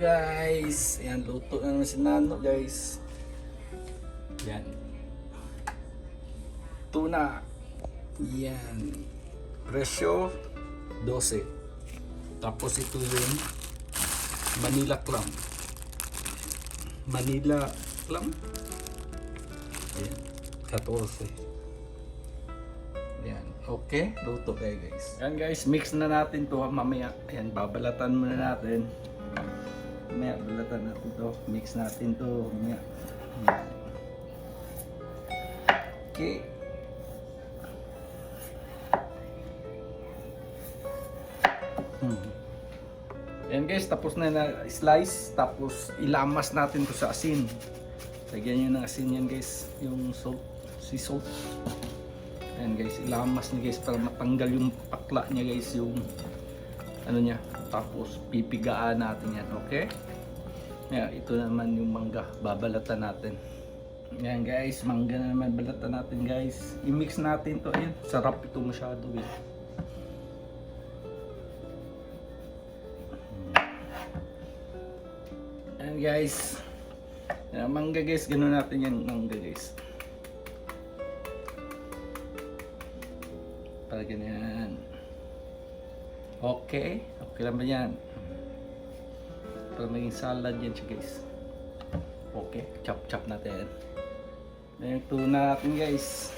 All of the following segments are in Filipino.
guys, yan, luto na naman si Nano guys. Yan, tuna. Yan, presyo 12. Tapos ito yung Manila clam. Manila clam. Ayan, 14. Yan, okay, luto kayo guys. Yan guys, mix na natin to mamaya. Ayan, babalatan muna natin. Mamaya, balatan natin to. Mix natin to mamaya. Yan. Okay. Yan guys, tapos na slice. Tapos ilamas natin to sa asin. Lagyan nyo ng asin yan guys. Yung salt, sea salt. Ayan guys, ilamas niya guys para matanggal yung pakla niya guys, yung ano niya. Tapos pipigaan natin yan, okay? Ayan, ito naman yung mangga, babalatan natin. Ayan guys, mangga na naman balatan natin guys. I-mix natin to, ayan, sarap ito masyado eh. Ayan guys, ayan, mangga guys, ganoon natin yan mangga guys. Para ganyan. Okay, okay lang ba yan? Para maging salad yan siya guys. Okay, chop natin. Ayan, tuna natin guys.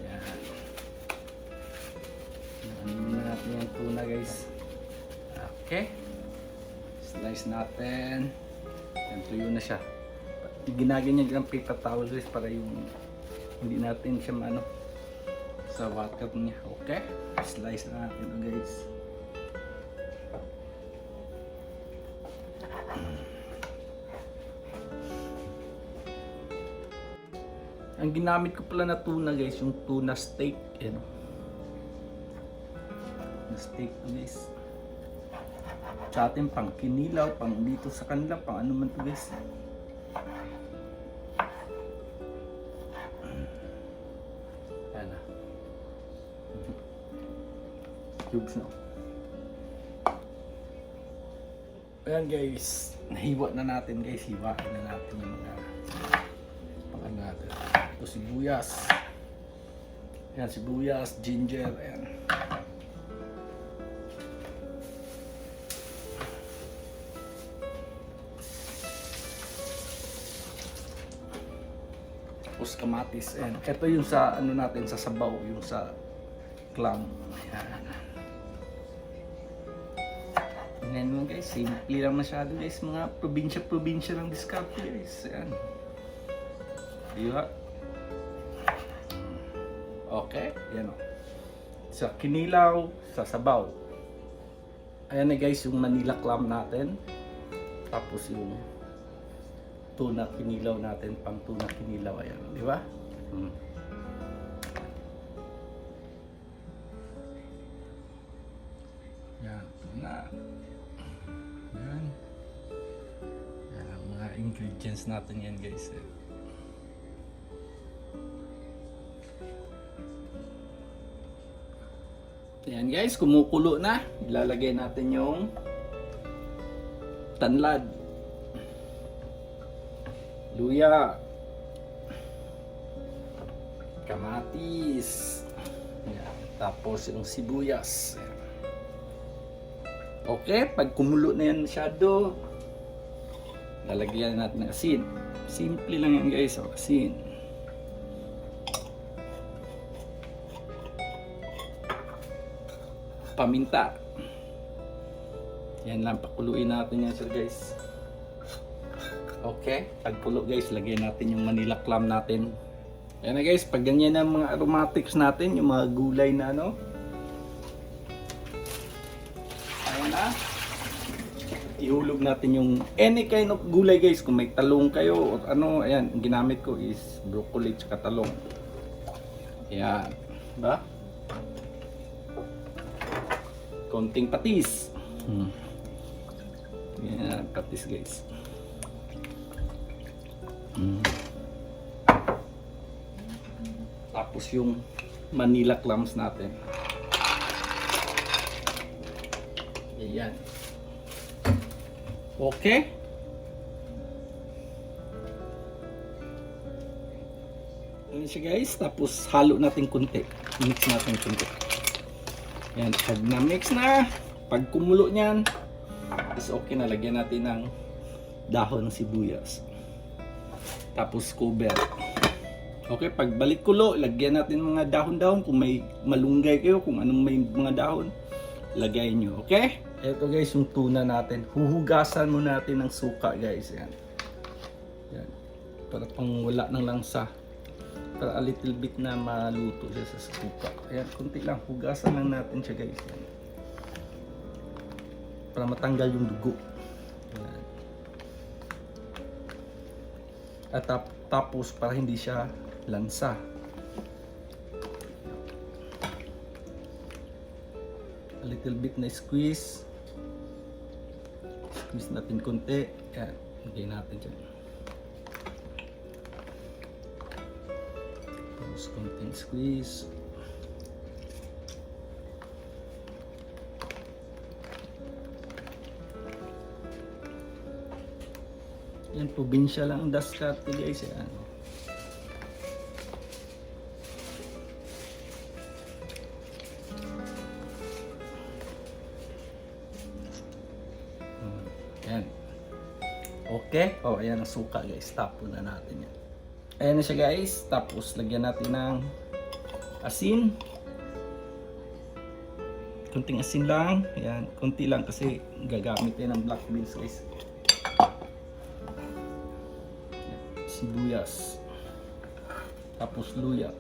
Yan. Nanin natin yung tuna guys. Okay. Slice natin. Yan, tuyo na siya. Ginaganyan ng paper towel guys para yung hindi natin siya maano sa water niya. Okay, slice na natin ito guys. Ang ginamit ko pala na tuna guys, yung tuna steak, yan. Na steak to guys. Sa atin pang kinilaw, pang dito sa kanila, pang ano man to guys. Yan na. Cubes na. Ayan guys, nahiwa na natin guys, hiwain na natin yung mga pangan natin. Ito sibuyas. Ayan, sibuyas, ginger, ayan. Tapos kamatis, ayan. Ito yung sa ano natin, sa sabaw, yung sa clam. Ayan. Ayan mo guys, simple lang masyado guys, mga probinsya lang diskarte guys. Ayan. Diba? Okay, yan o. Sa kinilaw, sa sabaw. Ayan na guys, yung Manila clam natin. Tapos yung tuna kinilaw natin, pang tuna kinilaw. Ayan, di ba? Yan, tuna. Yan. Yan ang mga ingredients natin yan guys. Yan guys, kumukulo na. Ilalagay natin yung tanlad, luya, kamatis, yan. Tapos yung sibuyas. Okay, pag kumulo na yan masyado, lalagyan natin ng asin. Simple lang yan guys, asin. Paminta. Yan lang, pakuluin natin yan sir guys. Okay, pagkulo guys, lagyan natin yung Manila clam natin. Yan na guys, pag ganyan ang mga aromatics natin, yung mga gulay na ano. Ayan na. Ihulog natin yung any kind of gulay guys. Kung may talong kayo o ano, ayan, ang ginamit ko is broccoli at talong. Ayan, ba? Konting patis. Yan, patis guys. Tapos yung Manila clams natin. Ayan. Okay? Ayan siya guys, tapos halo natin konti. Mix natin konti. Ayan, pag na-mix na, pag kumulo niyan, is okay na. Lagyan natin ng dahon ng sibuyas. Tapos cover. Okay, pag balik kulo, lagyan natin mga dahon-dahon. Kung may malunggay kayo, kung anong may mga dahon, lagay nyo. Okay? Ito guys, yung tuna natin. Huhugasan mo natin ng suka guys. Yan. Yan. Para pang wala ng langsa. Para a little bit na maluto siya sa suka. Ayan, kunti lang. Hugasan lang natin siya guys. Yan. Para matanggal yung dugo. Yan. At tapos para hindi siya lansa. A little bit na squeeze. Squeeze natin konti. Yan, lagay natin dyan. Tapos konting squeeze. Yan, probinsya lang ang Dascarte guys. Yan. Yan. Okay. Oh, ayan ang suka guys. Tapon na natin yan. Ayan na siya guys. Tapos lagyan natin ng asin. Kunting asin lang. Ayan. Kunti lang kasi gagamit tayo ng black beans guys. Sibuyas. Tapos luya.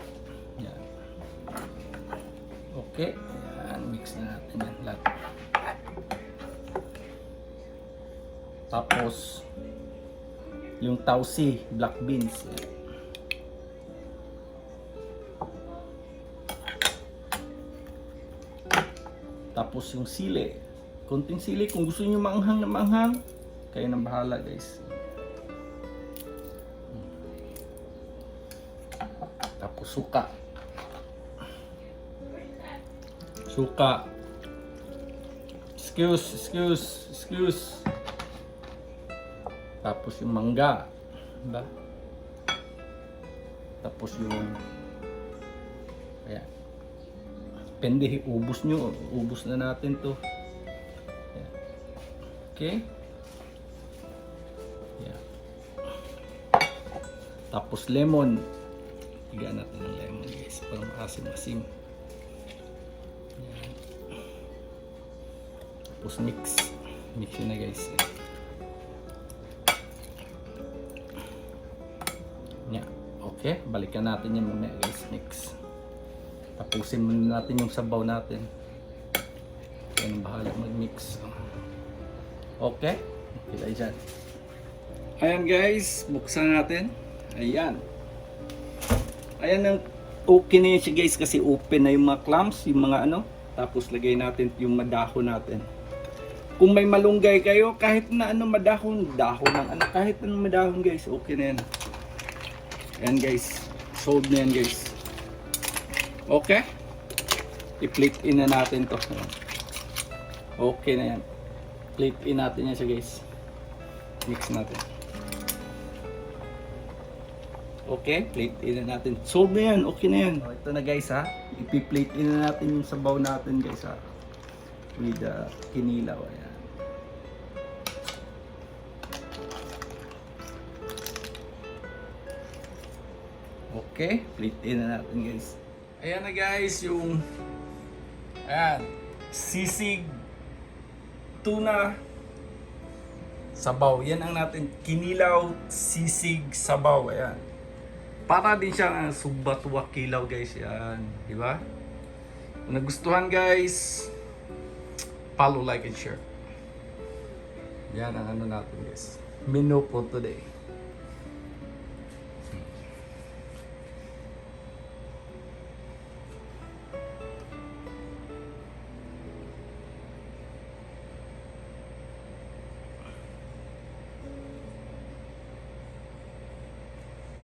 Ayan. Okay. Ayan. Mix na natin yan lahat. Tapos yung tausi, black beans. Yan. Tapos yung sili. Konting sili. Kung gusto niyo maanghang na maanghang, kayo nang bahala guys. Tapos suka. Suka. Excuse. Tapos yung mangga. Diba? Tapos yung ayan. Depende, ubos nyo. Ubos na natin to. Ayan. Okay? Ayan. Tapos lemon. Higaan natin ng lemon guys. Para maasim-asim. Ayan. Tapos mix. Mix yun na guys. Yeah. Okay, balikan natin yung mamaya guys, mix. Tapusin muna natin yung sabaw natin. Kaya nang bahala mag-mix. Okay, okay tayo dyan. Ayan guys, buksan natin. Ayan. Ayan ang okay na yun siya guys kasi open na yung mga clams, yung mga ano. Tapos lagay natin yung madahon natin. Kung may malunggay kayo, kahit na ano madahon, dahon ng ano, kahit na madahon guys, okay na yan. Ayan guys, sold na yan guys. Okay, i-plate in na natin to. Okay na yan. Plate in natin yan siya guys. Mix natin. Okay, plate in na natin. Sold na yan, okay na yan. Ito na guys ha, i-plate in na natin yung sabaw natin guys ha. With kinilaw. Ayan. Okay, plate in na natin guys. Ayan na guys, yung ayan, sisig tuna sabaw. Yan ang natin, kinilaw sisig sabaw. Ayan. Para din siya subatuwa kilaw guys. Yan, di ba? Kung nagustuhan guys, follow, like, and share. Yan ang ano natin guys. Menu for today.